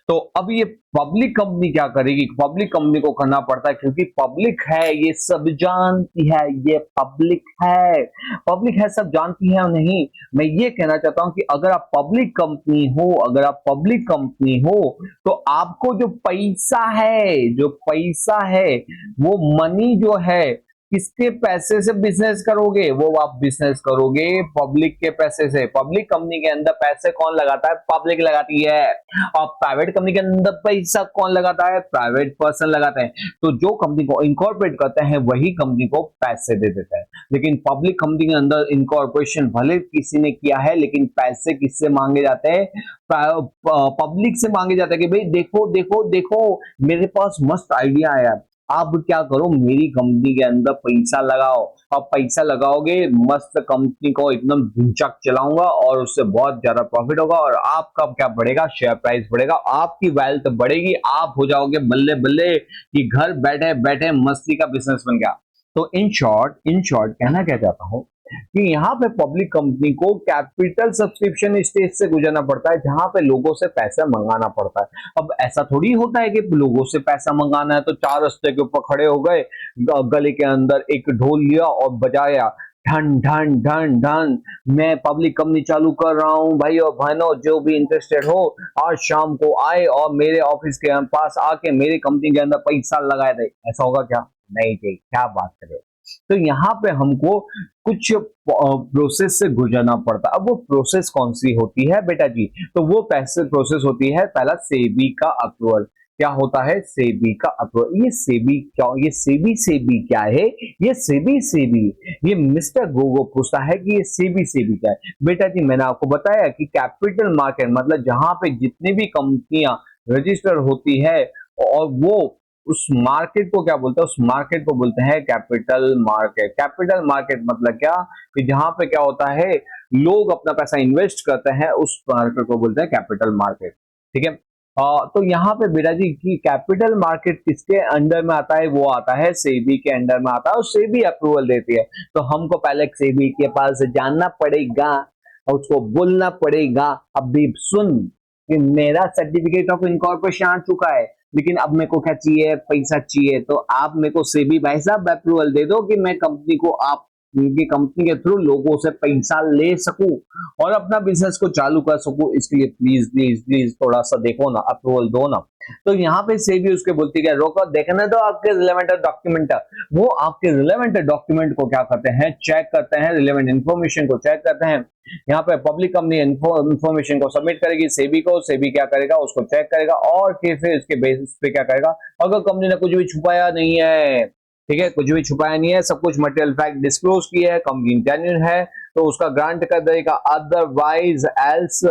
तो अब ये पब्लिक कंपनी क्या करेगी, पब्लिक कंपनी को करना पड़ता है क्योंकि पब्लिक है, ये सब जानती है, ये पब्लिक है सब जानती है। और नहीं, मैं ये कहना चाहता हूं कि अगर आप पब्लिक कंपनी हो, अगर आप पब्लिक कंपनी हो तो आपको जो पैसा है, जो पैसा है वो मनी जो है किसके पैसे से बिजनेस करोगे, वो आप बिजनेस करोगे पब्लिक के पैसे से। पब्लिक कंपनी के अंदर पैसे कौन लगाता है, पब्लिक लगाती है। और प्राइवेट कंपनी के अंदर पैसा कौन लगाता है, प्राइवेट पर्सन लगाते हैं। तो जो कंपनी को इनकॉर्पोरेट करते हैं वही कंपनी को पैसे दे देते हैं। लेकिन पब्लिक कंपनी के अंदर इनकॉर्पोरेशन भले किसी ने किया है लेकिन पैसे किससे मांगे जाते हैं, पब्लिक से मांगे जाते हैं कि भाई देखो देखो देखो मेरे पास मस्त आइडिया आया, आप क्या करो मेरी कंपनी के अंदर पैसा लगाओ। अब पैसा लगाओगे मस्त कंपनी को एकदम धुमचक चलाऊंगा और उससे बहुत ज्यादा प्रॉफिट होगा और आपका क्या बढ़ेगा, शेयर प्राइस बढ़ेगा, आपकी वेल्थ बढ़ेगी, आप हो जाओगे बल्ले बल्ले कि घर बैठे बैठे मस्ती का बिजनेस बन गया। तो इन शॉर्ट कहना क्या चाहता हूं कि यहाँ पे पब्लिक कंपनी को कैपिटल सब्सक्रिप्शन स्टेज से गुजरना पड़ता है जहां पे लोगों से पैसा मंगाना पड़ता है। अब ऐसा थोड़ी होता है कि लोगों से पैसा मंगाना है तो चार रास्ते के ऊपर खड़े हो गए, गले के अंदर एक ढोल लिया और बजाया, ढन ढन ढन ढन, मैं पब्लिक कंपनी चालू कर रहा हूं, भाई और बहनों जो भी इंटरेस्टेड हो आज शाम को आए और मेरे ऑफिस के पास आके मेरी कंपनी के अंदर पैसा लगाए दे। ऐसा होगा क्या? नहीं जी, क्या बात करें। तो यहाँ पे हमको कुछ प्रोसेस से गुजरना पड़ता है। अब वो प्रोसेस कौन सी होती है बेटा जी, तो वो पैसे प्रोसेस होती है पहला सेबी का अप्रूवल। क्या होता है? सेबी का अप्रूवल। ये सेबी क्या, ये सेबी क्या है? ये सेबी ये मिस्टर गोगो पूछता है कि ये सेबी क्या है। बेटा जी मैंने आपको बताया कि कैपिटल मार्केट मतलब जहां पे जितनी भी कंपनियां रजिस्टर होती है और वो उस मार्केट को क्या बोलते हैं, उस मार्केट को बोलते हैं कैपिटल मार्केट। कैपिटल मार्केट मतलब क्या कि जहां पे क्या होता है लोग अपना पैसा इन्वेस्ट करते हैं, उस मार्केट को बोलते हैं कैपिटल मार्केट। ठीक है। तो यहाँ पे बेटा जी की कैपिटल मार्केट किसके अंडर में आता है? वो आता है सेबी के अंडर में आता है और सेबी अप्रूवल देती है। तो हमको पहले सेबी के पास जानना पड़ेगा और उसको बोलना पड़ेगा अभी सुन कि मेरा सर्टिफिकेट ऑफ इनकॉर्पोरेशन आ चुका है लेकिन अब मेरे को क्या चाहिए, पैसा चाहिए। तो आप मेरे को सेबी भाई साहब अप्रूवल दे दो कि मैं कंपनी को आप की कंपनी के थ्रू लोगों से पैसा ले सकूं और अपना बिजनेस को चालू कर सकूं। इसके लिए प्लीज प्लीज प्लीज थोड़ा सा देखो ना, अप्रूवल दो ना। तो यहाँ पे सेबी उसके बोलती है रोको देखने दो आपके रिलेवेंट डॉक्यूमेंट। वो आपके रिलेवेंट डॉक्यूमेंट को क्या करते हैं, चेक करते हैं, रिलेवेंट इन्फॉर्मेशन को चेक करते हैं। यहाँ पे पब्लिक कंपनी इन्फॉर्मेशन को सबमिट करेगी सेबी को, सेबी क्या करेगा उसको चेक करेगा और फिर इसके बेसिस पे क्या करेगा। अगर कंपनी ने कुछ भी छुपाया नहीं है, ठीक है, कुछ भी छुपाया नहीं है, सब कुछ मटेरियल फैक्ट डिस्क्लोज किया है, कंपनी जेन्युइन है तो उसका ग्रांट कर देगा। अदरवाइज एल्स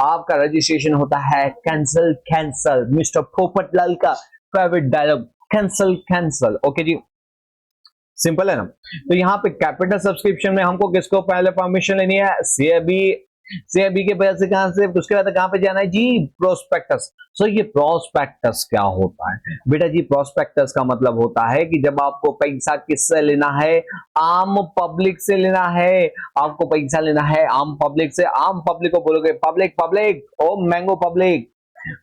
आपका रजिस्ट्रेशन होता है कैंसल मिस्टर पोपटलाल का प्राइवेट डायलॉग, कैंसल। ओके जी, सिंपल है ना। तो यहाँ पे कैपिटल सब्सक्रिप्शन में हमको किसको पहले परमिशन लेनी है? सीएबी के पैसे कहां से, उसके बाद कहां पे जाना है जी? प्रोस्पेक्टस। सो ये प्रोस्पेक्टस क्या होता है बेटा जी? प्रोस्पेक्टस का मतलब होता है कि जब आपको पैसा किससे लेना है, आम पब्लिक से लेना है। आपको पैसा लेना है आम पब्लिक से। आम पब्लिक को बोलोगे पब्लिक ओ मैंगो पब्लिक,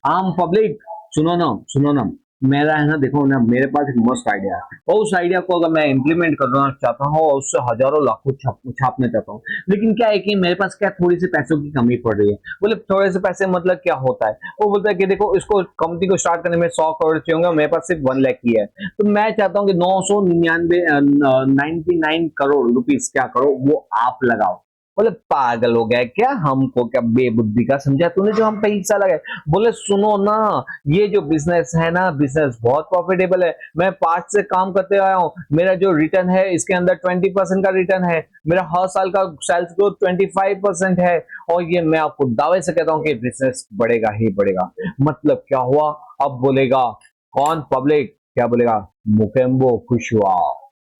आम पब्लिक सुनो ना मेरा है ना, देखो ना मेरे पास एक मस्त आइडिया है और उस आइडिया को अगर मैं इंप्लीमेंट करना चाहता हूँ और उससे हजारों लाखों छापना चाहता हूँ, लेकिन क्या है कि मेरे पास क्या थोड़ी सी पैसों की कमी पड़ रही है। बोले थोड़े से पैसे मतलब क्या होता है? वो बोलता है कि देखो इसको कंपनी को स्टार्ट करने में 100 करोड़ चाहिए होंगे, मेरे पास सिर्फ 1 लाख की है। तो मैं चाहता हूँ कि 999 करोड़ रुपीस क्या करो वो आप लगाओ। बोले पागल हो गया क्या, हमको क्या बेबुद्धि का समझा तूने जो हम पैसा लगाए? बोले सुनो ना, ये जो बिजनेस है ना, बिजनेस बहुत प्रॉफिटेबल है। मैं 5 से काम करते आया हूँ, मेरा जो रिटर्न है इसके अंदर 20% का रिटर्न है, मेरा हर साल का सेल्स ग्रोथ 25% है और ये मैं आपको दावे से कहता हूँ कि बिजनेस बढ़ेगा ही बढ़ेगा। मतलब क्या हुआ? अब बोलेगा कौन? पब्लिक। क्या बोलेगा? मुकेम्बो खुश हुआ।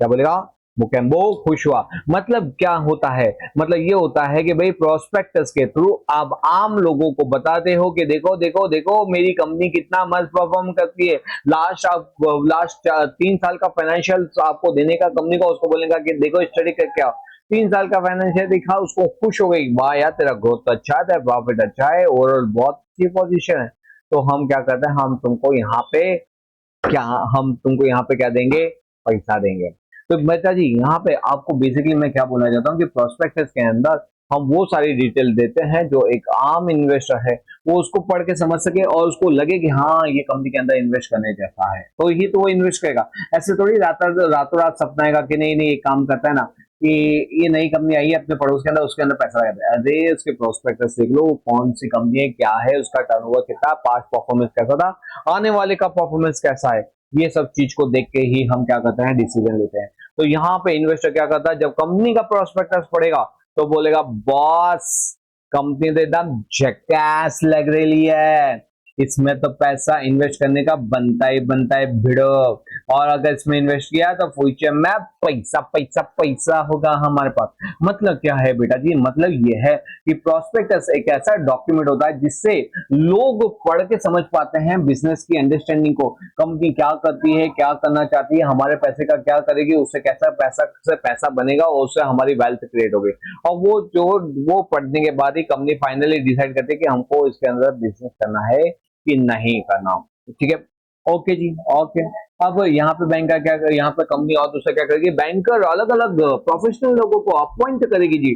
क्या बोलेगा? मुकेम्बो खुश हुआ। मतलब क्या होता है, मतलब ये होता है कि भाई प्रोस्पेक्टस के थ्रू आप आम लोगों को बताते हो कि देखो देखो देखो मेरी कंपनी कितना मस्त परफॉर्म करती है। लास्ट 3 साल का फाइनेंशियल आपको देने का कंपनी को, उसको बोलेगा कि देखो स्टडी करके आओ, 3 साल का फाइनेंशियल दिखा, उसको खुश हो गई, वाह यार तेरा ग्रोथ तो अच्छा है, तेरा प्रॉफिट अच्छा है, ओवरऑल बहुत अच्छी पोजीशन है। तो हम क्या करते हैं, हम तुमको यहाँ पे क्या देंगे, पैसा देंगे। तो बेटा जी यहाँ पे आपको बेसिकली मैं क्या बोलना चाहता हूँ कि प्रोस्पेक्टस के अंदर हम वो सारी डिटेल देते हैं जो एक आम इन्वेस्टर है वो उसको पढ़ के समझ सके और उसको लगे कि हाँ ये कंपनी के अंदर इन्वेस्ट करने जैसा है, तो ही तो वो इन्वेस्ट करेगा। ऐसे थोड़ी रातों रात सपना आएगा कि नहीं नहीं, एक काम करता है ना कि ये नई कंपनी आई है अपने पड़ोस के अंदर, उसके अंदर पैसा लगाता है। अरे उसके प्रोस्पेक्टस देख लो, कौन सी कंपनी है, क्या है, उसका टर्नओवर कितना, पास्ट परफॉर्मेंस कैसा था, आने वाले का परफॉर्मेंस कैसा है, ये सब चीज को देख के ही हम क्या करते हैं, डिसीजन लेते हैं। तो यहाँ पे इन्वेस्टर क्या करता है, जब कंपनी का प्रोस्पेक्टस पढ़ेगा तो बोलेगा बॉस कंपनी तो एकदम झकास लग रही है, इसमें तो पैसा इन्वेस्ट करने का बनता है भिड़ो, और अगर इसमें इन्वेस्ट किया तो फ्यूचर में पैसा पैसा पैसा होगा हमारे पास। मतलब क्या है बेटा जी, मतलब ये है कि प्रोस्पेक्टस एक ऐसा डॉक्यूमेंट होता है जिससे लोग पढ़ के समझ पाते हैं बिजनेस की अंडरस्टैंडिंग को, कंपनी क्या करती है, क्या करना चाहती है, हमारे पैसे का क्या करेगी, उससे कैसा पैसा बनेगा और उससे हमारी वेल्थ क्रिएट होगी। और वो पढ़ने के बाद ही कंपनी फाइनली डिसाइड करती है कि हमको इसके अंदर बिजनेस करना है कि नहीं करना। ठीक है, ओके जी, ओके। अब यहाँ पे बैंक का क्या, यहाँ पे कंपनी और दूसरा क्या करेगी, बैंकर अलग अलग प्रोफेशनल लोगों को अपॉइंट करेगी जी,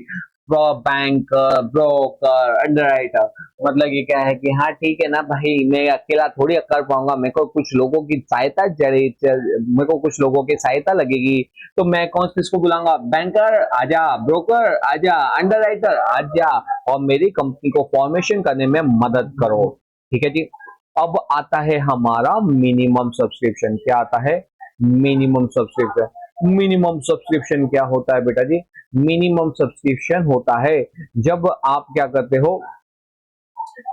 बैंकर, ब्रोकर, अंडरराइटर। मतलब ये क्या है कि हाँ ठीक है ना भाई, मैं अकेला थोड़ी कर पाऊंगा, मेरे को कुछ लोगों की सहायता मेरे को कुछ लोगों की सहायता लगेगी, तो मैं कौन किसको बुलाऊंगा, बैंकर आजा, ब्रोकर आजा, अंडरराइटर आजा, और मेरी कंपनी को फॉर्मेशन करने में मदद करो। ठीक है जी। अब आता है हमारा मिनिमम सब्सक्रिप्शन। क्या आता है, मिनिमम सब्सक्रिप्शन। मिनिमम सब्सक्रिप्शन क्या होता है बेटा जी, मिनिमम सब्सक्रिप्शन होता है जब आप क्या करते हो,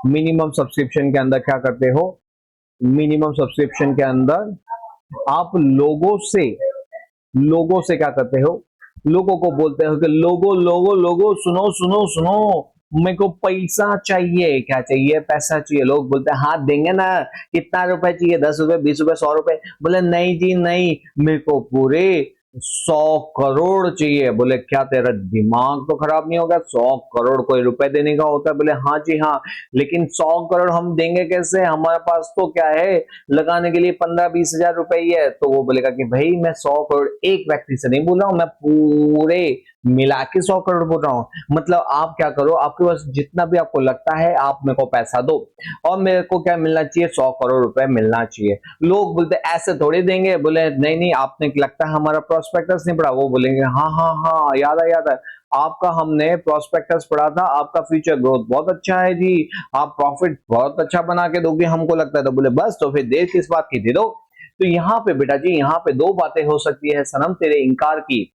मिनिमम सब्सक्रिप्शन के अंदर क्या करते हो, मिनिमम सब्सक्रिप्शन के अंदर आप लोगों से क्या करते हो, लोगों को बोलते हो कि लोगो लोगो लोगो सुनो सुनो सुनो, मेरे को पैसा चाहिए। क्या चाहिए, पैसा चाहिए। लोग बोलते हैं हाँ देंगे ना, कितना रुपए चाहिए, 10 रुपए, 20 रुपए, 100 रुपए। बोले नहीं जी नहीं, मेरे को पूरे 100 करोड़ चाहिए। बोले क्या तेरा दिमाग तो खराब नहीं होगा, 100 करोड़ कोई रुपए देने का होता है। बोले हाँ जी हाँ, लेकिन 100 करोड़ हम देंगे कैसे, हमारे पास तो क्या है लगाने के लिए 15-20 हजार रुपए ही है। तो वो बोलेगा कि भाई मैं 100 करोड़ एक व्यक्ति से नहीं बोल रहा हूं, मैं पूरे मिला के 100 करोड़ बोल रहा हूं। मतलब आप क्या करो, आपके पास जितना भी आपको लगता है आप मेरे को पैसा दो, और मेरे को क्या मिलना चाहिए, 100 करोड़ रुपए मिलना चाहिए। लोग बोलते ऐसे थोड़ी देंगे। बोले नहीं नहीं, आपने लगता है हमारा प्रोस्पेक्टस नहीं पढ़ा। वो बोलेंगे हाँ हाँ हाँ याद है, आपका हमने प्रोस्पेक्टस पढ़ा था, आपका फ्यूचर ग्रोथ बहुत अच्छा है जी, आप प्रॉफिट बहुत अच्छा बना के दोगे हमको लगता है। तो बोले बस तो फिर देर किस बात की, दे दो। तो यहाँ पे बेटा जी, यहाँ पे दो बातें हो सकती है सनम तेरे इंकार की,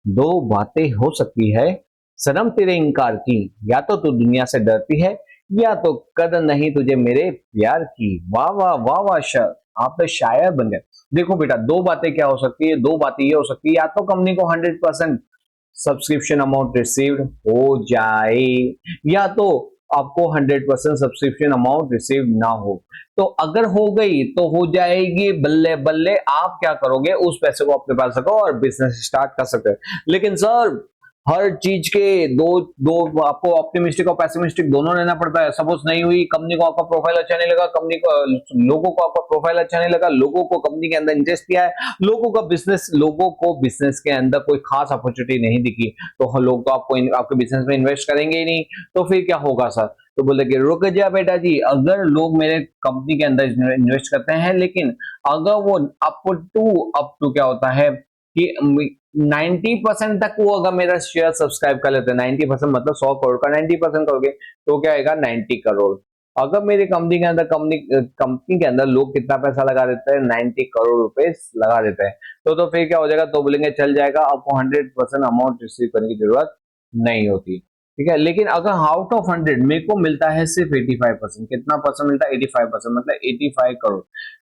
दो बातें हो सकती है सनम तेरे इंकार की, या तो तू दुनिया से डरती है, या तो कदर नहीं तुझे मेरे प्यार की। वाह वाह वाह वाह सर, आप तो शायर बन गए। देखो बेटा, दो बातें क्या हो सकती है, दो बातें ये हो सकती है, या तो कंपनी को 100% सब्सक्रिप्शन अमाउंट रिसीव्ड हो जाए, या तो आपको 100% सब्सक्रिप्शन अमाउंट रिसीव ना हो। तो अगर हो गई तो हो जाएगी, बल्ले बल्ले आप क्या करोगे, उस पैसे को अपने पास रखो और बिजनेस स्टार्ट कर सकते हैं। लेकिन सर हर चीज के दो दो आपको ऑप्टिमिस्टिक और पैसिमिस्टिक दोनों लेना पड़ता है। सपोज नहीं हुई, कंपनी को आपका प्रोफाइल अच्छा नहीं लगा, कंपनी को लोगों को आपका प्रोफाइल अच्छा नहीं लगा, लोगों को कंपनी के अंदर इंटरेस्ट किया है, लोगों को बिजनेस के अंदर कोई खास अपॉर्चुनिटी नहीं दिखी, तो लोग तो आपको आपके बिजनेस में इन्वेस्ट करेंगे ही नहीं। तो फिर क्या होगा सर, तो बोले कि रुक जा बेटा जी, अगर लोग मेरे कंपनी के अंदर इन्वेस्ट करते हैं, लेकिन अगर वो अप टू क्या होता है कि 90% तक वो अगर मेरा शेयर सब्सक्राइब कर लेते हैं, 90% मतलब 100 करोड़ का 90% करोगे तो क्या आएगा, 90 करोड़। अगर मेरी कंपनी के अंदर लोग कितना पैसा लगा देते हैं, 90 करोड़ रुपए लगा देते हैं, तो फिर क्या हो जाएगा, तो बोलेंगे चल जाएगा, आपको 100% अमाउंट रिसीव करने की जरूरत नहीं होती। ठीक है, लेकिन अगर आउट ऑफ 100 मेरे को मिलता है सिर्फ 85%, कितना परसेंट मिलता है, 85%, मतलब 85 करोड़।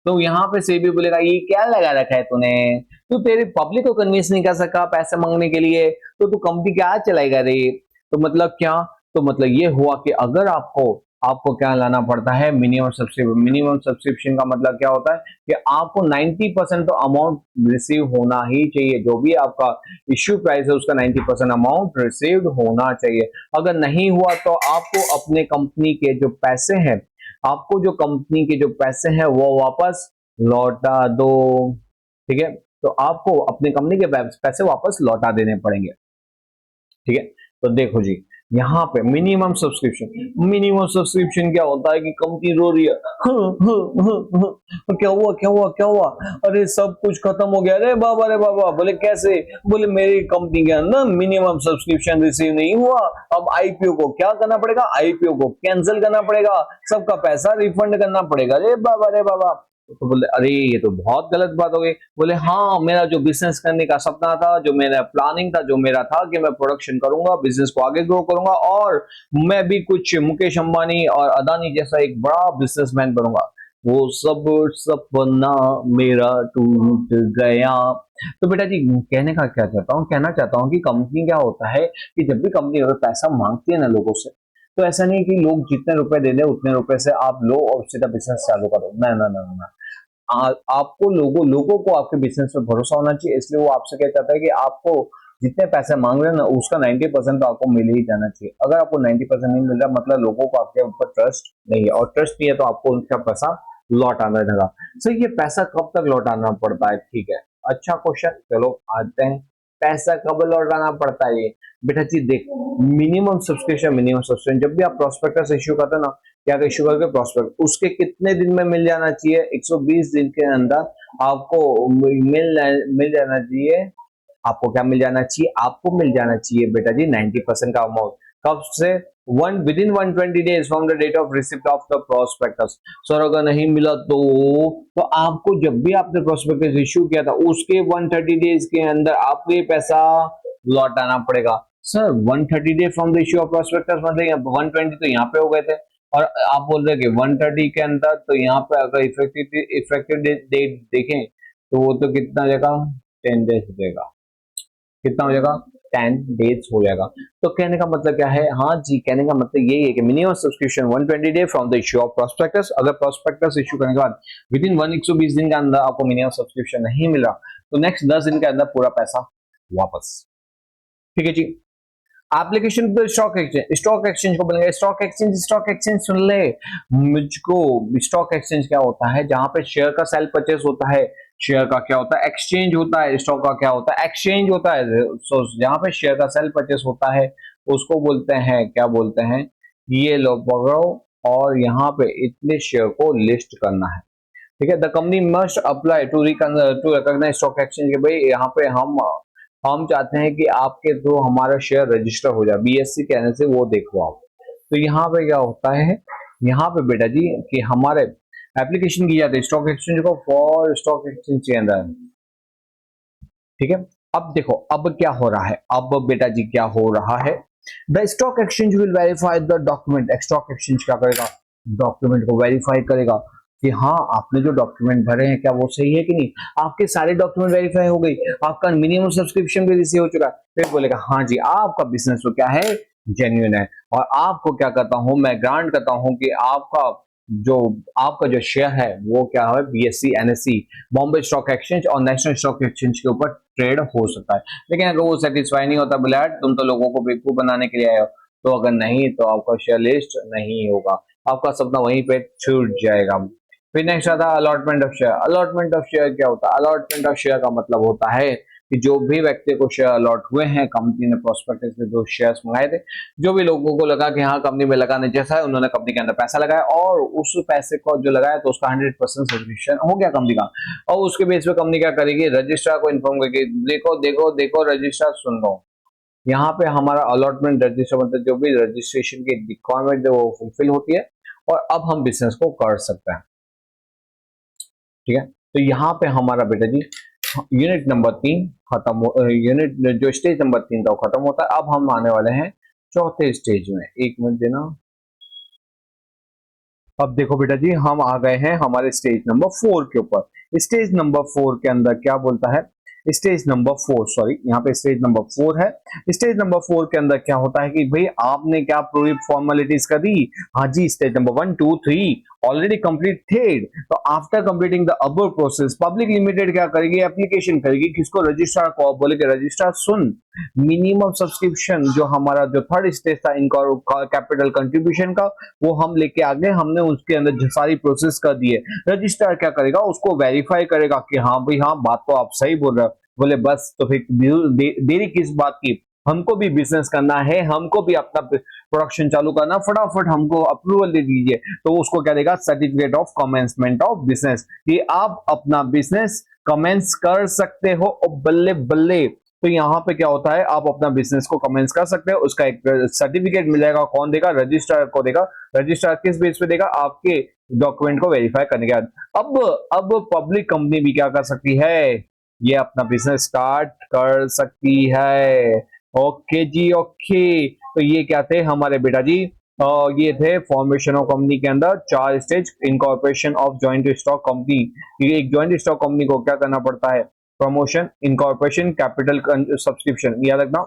तो यहाँ पे सेबी बोलेगा ये क्या लगा रखा है तूने, तू तेरे पब्लिक को कन्विंस नहीं कर सका पैसे मांगने के लिए, तो तू कंपनी क्या चलाएगा रे। तो मतलब क्या, तो मतलब ये हुआ कि अगर आपको आपको क्या लाना पड़ता है, मिनिमम सब्सक्रिप्शन। मिनिमम सब्सक्रिप्शन का मतलब क्या होता है कि आपको 90% तो अमाउंट रिसीव होना ही चाहिए, जो भी आपका इश्यू प्राइस है उसका 90% अमाउंट रिसीव्ड होना चाहिए। अगर नहीं हुआ तो आपको अपने कंपनी के जो पैसे हैं, आपको जो कंपनी के जो पैसे हैं वो वापस लौटा दो। ठीक है, तो आपको अपनी कंपनी के पैसे वापस लौटा देने पड़ेंगे। ठीक है, तो देखो जी, यहाँ पे मिनिमम सब्सक्रिप्शन, मिनिमम सब्सक्रिप्शन क्या होता है कि कंपनी रो रही है, क्या हुआ क्या हुआ क्या हुआ, अरे सब कुछ खत्म हो गया, अरे बाबा रे बाबा। बोले कैसे, बोले मेरी कंपनी के अंदर मिनिमम सब्सक्रिप्शन रिसीव नहीं हुआ, अब आईपीओ को क्या करना पड़ेगा, आईपीओ को कैंसिल करना पड़ेगा, सबका पैसा रिफंड करना पड़ेगा, अरे बाबा रे बाबा। तो बोले अरे ये तो बहुत गलत बात हो गई। बोले हाँ, मेरा जो बिजनेस करने का सपना था, जो मेरा प्लानिंग था, जो मेरा था कि मैं प्रोडक्शन करूंगा, बिजनेस को आगे ग्रो करूंगा और मैं भी कुछ मुकेश अंबानी और अदानी जैसा एक बड़ा बिजनेसमैन बनूंगा, वो सब सपना मेरा टूट गया। तो बेटा जी कहने का क्या चाहता हूँ, कहना चाहता हूँ कि कंपनी क्या होता है कि जब भी कंपनी अगर पैसा मांगती है ना लोगों से, तो ऐसा नहीं कि लोग जितने रुपए दे दे उतने रुपए से आप लो और सीधा बिजनेस चालू करो, ना ना ना ना। आपको लोगों को आपके बिजनेस पे भरोसा होना चाहिए, इसलिए वो आपसे क्या चाहता है कि आपको जितने पैसे मांग रहे हैं ना उसका 90% तो आपको मिल ही जाना चाहिए। अगर आपको 90% नहीं मिल रहा मतलब लोगों को आपके ऊपर ट्रस्ट नहीं है, और ट्रस्ट नहीं है तो आपको उनका पैसा लौटाना रहेगा। सो ये पैसा कब तक लौटाना पड़ता है, ठीक है, अच्छा क्वेश्चन, चलो आते हैं, पैसा कब लौटाना पड़ता है ये। बेटा जी देख, मिनिमम सब्सक्रिप्शन जब भी आप प्रोस्पेक्टस इश्यू करते हैं ना, क्या इश्यू करके प्रोस्पेक्ट उसके कितने दिन में मिल जाना चाहिए, 120 दिन के अंदर आपको मिल जाना चाहिए। आपको क्या मिल जाना चाहिए, आपको मिल जाना चाहिए बेटा जी 90% का अमाउंट। कब से, one 120 days from the date of receipt of the prospectus. Sir अगर नहीं मिला तो आपको जब भी आपने प्रोस्पेक्टस इश्यू किया था उसके 130 डेज के अंदर आपको ये पैसा लौटाना पड़ेगा। Sir 130 days from the issue of prospectus मतलब 120 तो यहाँ पे हो गए थे, और आप बोल रहे कि 130 के अंदर, तो यहाँ पे अगर इफेक्टिव डेट देखें तो वो तो कितना देगा, 10 डेज देगा, कितना हो जाएगा, 10 डेज हो जाएगा। तो कहने का मतलब क्या है, हाँ जी कहने का मतलब यही है कि minimum subscription 120 day from the issue of prospectus. अगर प्रोस्पेक्टस इश्यू करने के बाद विद इन 120 दिन के अंदर आपको मिनिमम सब्सक्रिप्शन नहीं मिला तो नेक्स्ट 10 दिन के अंदर पूरा पैसा वापस। ठीक है जी, एप्लीकेशन पे स्टॉक एक्सचेंज को बोलेंगे, स्टॉक एक्सचेंज सुन ले मुझको। स्टॉक एक्सचेंज क्या होता है, जहां पे शेयर का सेल परचेस होता है, शेयर का क्या होता है एक्सचेंज होता है, स्टॉक का क्या होता है एक्सचेंज होता है। सो जहां पे शेयर का सेल परचेस होता है उसको बोलते हैं, क्या बोलते हैं, ये लो पकड़ो, और यहाँ पे इतने शेयर को लिस्ट करना है। ठीक है, the company must apply to recognise stock exchange के भाई यहाँ पे हम चाहते हैं कि आपके थ्रू हमारा शेयर रजिस्टर हो जाए, बीएससी कहने से वो देखो आप। तो यहाँ पे क्या होता है, यहाँ पे बेटा जी कि हमारे एप्लीकेशन की जाती है स्टॉक एक्सचेंज को फॉर स्टॉक एक्सचेंज के अंदर। ठीक है, अब देखो अब क्या हो रहा है, अब बेटा जी क्या हो रहा है, the stock exchange will verify the document. Stock exchange क्या करेगा, डॉक्यूमेंट को वेरीफाई करेगा कि हाँ आपने जो डॉक्यूमेंट भरे हैं क्या वो सही है कि नहीं। आपके सारे डॉक्यूमेंट वेरीफाई हो गई, आपका मिनिमम सब्सक्रिप्शन भी रिसीव हो चुका है, फिर बोलेगा हाँ जी आपका बिजनेस तो क्या है, जेन्युइन है, और आपको क्या करता हूं मैं, ग्रांट करता हूं कि जो आपका जो शेयर है वो क्या है, BSc NSC Bombay stock exchange और नेशनल स्टॉक एक्सचेंज के ऊपर ट्रेड हो सकता है। लेकिन अगर वो सेटिस्फाई नहीं होता, बोले तुम तो लोगों को बेवकूफ बनाने के लिए आए हो, तो अगर नहीं तो आपका शेयर लिस्ट नहीं होगा, आपका सपना वहीं पे छूट जाएगा। फिर नेक्स्ट आता है allotment of share. Allotment of share क्या होता है, अलॉटमेंट ऑफ शेयर का मतलब होता है कि जो भी व्यक्ति को शेयर अलॉट हुए हैं, कंपनी ने प्रोस्पेक्टस में जो शेयर्स मंगाए थे, जो भी लोगों को लगा कि हाँ कंपनी में लगाने जैसा है, उन्होंने कंपनी के अंदर पैसा लगाया और उस पैसे को जो लगाया तो उसका 100% सब्सक्रिप्शन हो गया कंपनी का। और उसके बेस पे कंपनी क्या करेगी, रजिस्ट्रार को इन्फॉर्म करेगी, देखो देखो देखो रजिस्ट्रार सुन लो, यहाँ पे हमारा अलॉटमेंट रजिस्टर मतलब जो भी रजिस्ट्रेशन की रिक्वायरमेंट है वो फुलफिल होती है और अब हम बिजनेस को कर सकते हैं। ठीक है, तो यहाँ पे हमारा बेटा जी यूनिट नंबर 3 खत्म हो, यूनिट जो स्टेज नंबर 3 था वो खत्म होता है। अब हम आने वाले हैं चौथे स्टेज में, एक मिनट देना। अब देखो बेटा जी, हम आ गए हैं हमारे स्टेज नंबर 4 के ऊपर। स्टेज नंबर 4 के अंदर क्या बोलता है, स्टेज नंबर 4, सॉरी यहाँ पे स्टेज नंबर 4 है। स्टेज नंबर 4 के अंदर क्या होता है कि भाई आपने क्या पूरी फॉर्मेलिटीज कर दी, हाँ जी, स्टेज नंबर 1 2 3 ऑलरेडी कंप्लीटेड। तो after completing the above process, public limited क्या करेगी, एप्लीकेशन करेगी किसको, रजिस्ट्रार को। बोलेगे रजिस्ट्रार सुन, मिनिमम सब्सक्रिप्शन जो हमारा जो थर्ड स्टेज था इनका कैपिटल कंट्रीब्यूशन का, वो हम लेके आ गए, हमने उसके अंदर सारी प्रोसेस कर दी है। रजिस्ट्रार क्या करेगा, उसको वेरीफाई करेगा कि हाँ भाई हाँ, बात तो आप सही बोल रहे हो। बोले बस, तो फिर देरी किस बात की, हमको भी बिजनेस करना है, हमको भी अपना प्रोडक्शन चालू करना, फटाफट हमको अप्रूवल दे दीजिए। तो उसको क्या देगा, certificate of commencement of business, कि आप अपना बिजनेस कमेंस कर सकते हो। और बल्ले बल्ले, तो यहाँ पे क्या होता है, आप अपना बिजनेस को कमेंस कर सकते हो, उसका एक सर्टिफिकेट मिल जाएगा। कौन देगा, रजिस्ट्रार को देगा। रजिस्ट्रार किस बेस पे देगा, आपके डॉक्यूमेंट को वेरीफाई करने के बाद। अब पब्लिक कंपनी भी क्या कर सकती है, ये अपना बिजनेस स्टार्ट कर सकती है। ओके जी, ओके। तो ये क्या थे हमारे बेटा जी, ये थे फॉर्मेशन ऑफ कंपनी के अंदर 4 stage. Incorporation of joint stock company, ये एक जॉइंट स्टॉक कंपनी को क्या करना पड़ता है, प्रमोशन, इनकॉर्पोरेशन, कैपिटल सब्सक्रिप्शन, याद रखना।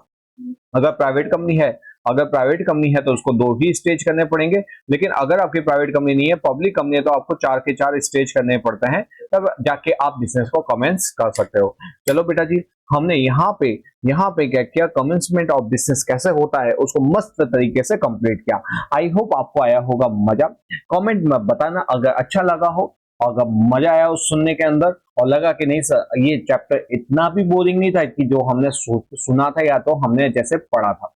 अगर प्राइवेट कंपनी है, अगर प्राइवेट कंपनी है तो उसको 2 ही स्टेज करने पड़ेंगे। लेकिन अगर आपकी प्राइवेट कंपनी नहीं है, पब्लिक कंपनी है, तो आपको 4 के 4 स्टेज करने पड़ते हैं, तब जाके आप बिजनेस को कमेंस कर सकते हो। चलो बेटा जी, हमने यहाँ पे क्या किया, कमेंसमेंट ऑफ बिजनेस कैसे होता है उसको मस्त तरीके से कंप्लीट किया। आई होप आपको आया होगा मजा। कमेंट में बताना अगर अच्छा लगा हो, अगर मजा आया उस सुनने के अंदर, और लगा कि नहीं सर ये चैप्टर इतना भी बोरिंग नहीं था कि जो हमने सुना था या तो हमने जैसे पढ़ा था।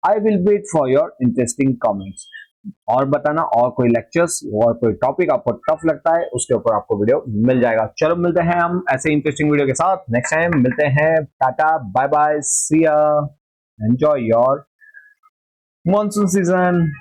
I will wait for your interesting comments. और बताना, और कोई लेक्चर्स और कोई टॉपिक आपको टफ लगता है, उसके ऊपर आपको वीडियो मिल जाएगा। चलो मिलते हैं हम ऐसे इंटरेस्टिंग वीडियो के साथ नेक्स्ट टाइम। मिलते हैं, टाटा बाय बाय, सी या, एंजॉय योर मॉनसून सीजन।